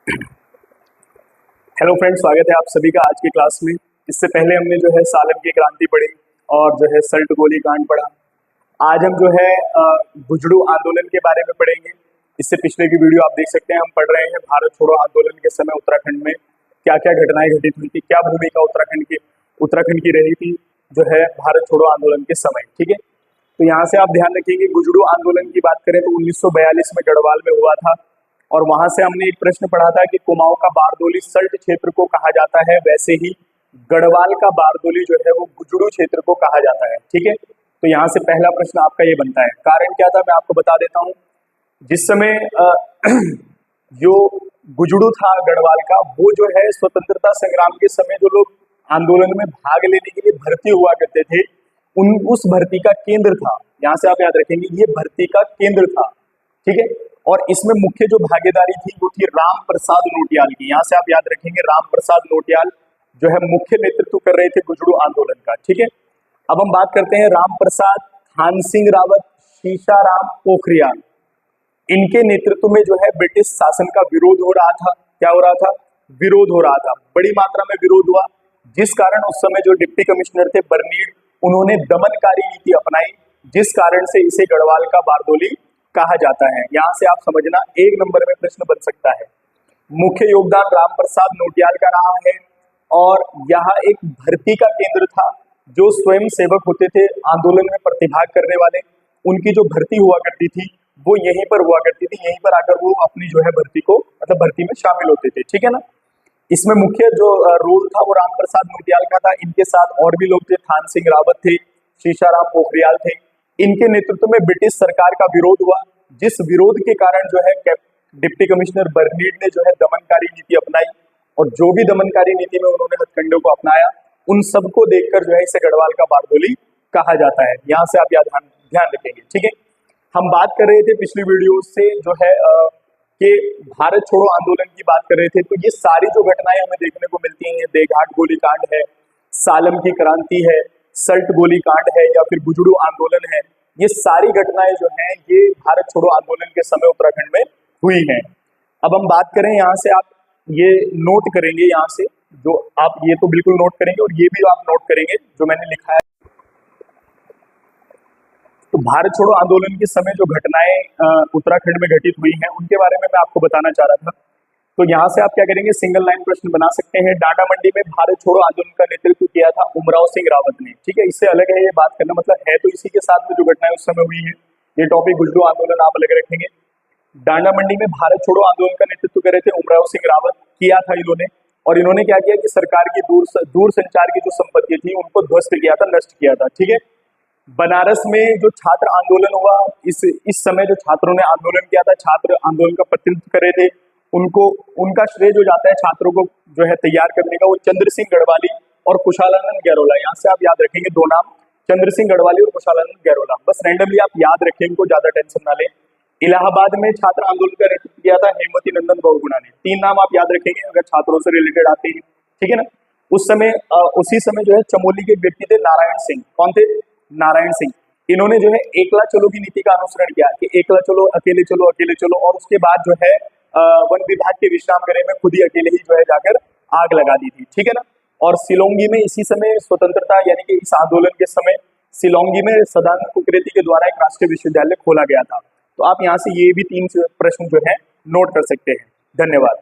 Hello friends, स्वागत है आप सभी का आज की क्लास में। इससे पहले हमने जो है सालम की क्रांति पढ़ी और जो है सल्ट गोली कांड पढ़ा। आज हम जो है गुजड़ू आंदोलन के बारे में पढ़ेंगे। इससे पिछले की वीडियो आप देख सकते हैं। हम पढ़ रहे हैं भारत छोड़ो आंदोलन के समय उत्तराखंड में क्या क्या घटनाएं घटित हुई थी, क्या भूमिका उत्तराखंड की रही थी जो है भारत छोड़ो आंदोलन के समय। ठीक है, तो यहाँ से आप ध्यान रखेंगे गुजड़ू आंदोलन की बात करें तो 1942 में गढ़वाल में हुआ था। और वहां से हमने एक प्रश्न पढ़ा था कि कुमाऊं का बारदोली सल्ट क्षेत्र को कहा जाता है, वैसे ही गढ़वाल का बारदोली जो है वो गुजड़ू क्षेत्र को कहा जाता है। ठीक है, तो यहाँ से पहला प्रश्न आपका ये बनता है। कारण क्या था मैं आपको बता देता हूँ। जिस समय जो गुजड़ू था गढ़वाल का, वो जो है स्वतंत्रता संग्राम के समय जो लोग आंदोलन में भाग लेने के लिए भर्ती हुआ करते थे, उस भर्ती का केंद्र था। यहाँ से आप याद रखेंगे ये भर्ती का केंद्र था। ठीक है, और इसमें मुख्य जो भागीदारी थी वो थी राम प्रसाद नोटियाल की। यहाँ से आप याद रखेंगे राम प्रसाद नोटियाल जो है मुख्य नेतृत्व कर रहे थे गुजड़ू आंदोलन का। ठीक है, अब हम बात करते हैं राम प्रसाद, थान सिंह रावत, शीशाराम पोखरियाल, इनके नेतृत्व में जो है ब्रिटिश शासन का विरोध हो रहा था। क्या हो रहा था? विरोध हो रहा था, बड़ी मात्रा में विरोध हुआ, जिस कारण उस समय जो डिप्टी कमिश्नर थे बर्नीड, उन्होंने दमनकारी नीति अपनाई, जिस कारण से इसे गढ़वाल का बारदोली कहा जाता है। यहाँ से आप समझना एक नंबर में प्रश्न बन सकता है। मुख्य योगदान राम प्रसाद नोटियाल का रहा है और यहाँ एक भर्ती का केंद्र था। जो स्वयं सेवक होते थे आंदोलन में प्रतिभाग करने वाले, उनकी जो भर्ती हुआ करती थी वो यहीं पर हुआ करती थी। यहीं पर आकर वो अपनी जो है भर्ती को भर्ती में शामिल होते थे। ठीक है ना, इसमें मुख्य जो रोल था वो राम प्रसाद नोटियाल का था। इनके साथ और भी लोग थे, थान सिंह रावत थे, शीशाराम पोखरियाल थे। इनके नेतृत्व में ब्रिटिश सरकार का विरोध हुआ, जिस विरोध के कारण जो है डिप्टी कमिश्नर बर्नीड ने जो है दमनकारी नीति अपनाई। और जो भी दमनकारी नीति में उन्होंने हथकंडों को अपनाया, उन सबको देखकर जो है इसे गढ़वाल का बारदोली कहा जाता है। यहाँ से आप ध्यान रखेंगे। ठीक है, हम बात कर रहे थे पिछली वीडियो से जो है कि भारत छोड़ो आंदोलन की बात कर रहे थे। तो ये सारी जो घटनाएं हमें देखने को मिलती हैं, देघाट गोलीकांड है, सालम की क्रांति है, सल्ट गोलीकांड है या फिर गुजड़ू आंदोलन है, ये सारी घटनाएं जो हैं ये भारत छोड़ो आंदोलन के समय उत्तराखंड में हुई हैं। अब हम बात करें, यहाँ से आप ये नोट करेंगे, यहाँ से जो आप ये तो बिल्कुल नोट करेंगे और ये भी आप नोट करेंगे जो मैंने लिखा है। तो भारत छोड़ो आंदोलन के समय जो घटनाएं उत्तराखंड में घटित हुई हैं उनके बारे में मैं आपको बताना चाह रहा था। तो यहाँ से आप क्या करेंगे, सिंगल लाइन प्रश्न बना सकते हैं। डांडा मंडी में भारत छोड़ो आंदोलन का नेतृत्व किया था उमराव सिंह रावत ने। ठीक है, इससे अलग है ये बात करना, मतलब है तो इसी के साथ में जो घटनाएं उस समय हुई है। ये टॉपिक गुजड़ू आंदोलन आप अलग रखेंगे। डांडा मंडी में भारत छोड़ो आंदोलन का नेतृत्व कर रहे थे उमराव सिंह रावत, किया था इन्होंने। और इन्होंने क्या किया कि सरकार की दूर संचार की जो संपत्ति थी उनको ध्वस्त किया था, नष्ट किया था। ठीक है, बनारस में जो छात्र आंदोलन हुआ, इस समय जो छात्रों ने आंदोलन किया था, छात्र आंदोलन का प्रतिनिधित्व कर रहे थे, उनका श्रेय जो जाता है छात्रों को जो है तैयार करने का, वो चंद्र सिंह गढ़वाली और कुशालानंद गैरोला। यहाँ से आप याद रखेंगे दो नाम, चंद्र सिंह गढ़वाली और कुशालानंद गैरोला। बस रैंडमली आप याद रखें, इनको ज्यादा टेंशन ना लें। इलाहाबाद में छात्र आंदोलन का नेतृत्व किया था हेमवती नंदन बहुगुणा ने। तीन नाम आप याद रखेंगे अगर छात्रों से रिलेटेड आते हैं। ठीक है ना, उसी समय जो है चमोली के व्यक्ति थे नारायण सिंह। कौन थे? नारायण सिंह। इन्होंने जो है एकला चलो की नीति का अनुसरण किया कि एकला चलो, अकेले चलो, अकेले चलो। और उसके बाद जो है वन विभाग के विश्राम गृह में खुद ही अकेले ही जो है जाकर आग लगा दी थी। ठीक है ना, और सिलोंगी में इसी समय स्वतंत्रता यानी कि इस आंदोलन के समय सिलोंगी में सदानंद कुकरेती के द्वारा एक राष्ट्रीय विश्वविद्यालय खोला गया था। तो आप यहाँ से ये भी तीन प्रश्न जो है नोट कर सकते हैं। धन्यवाद।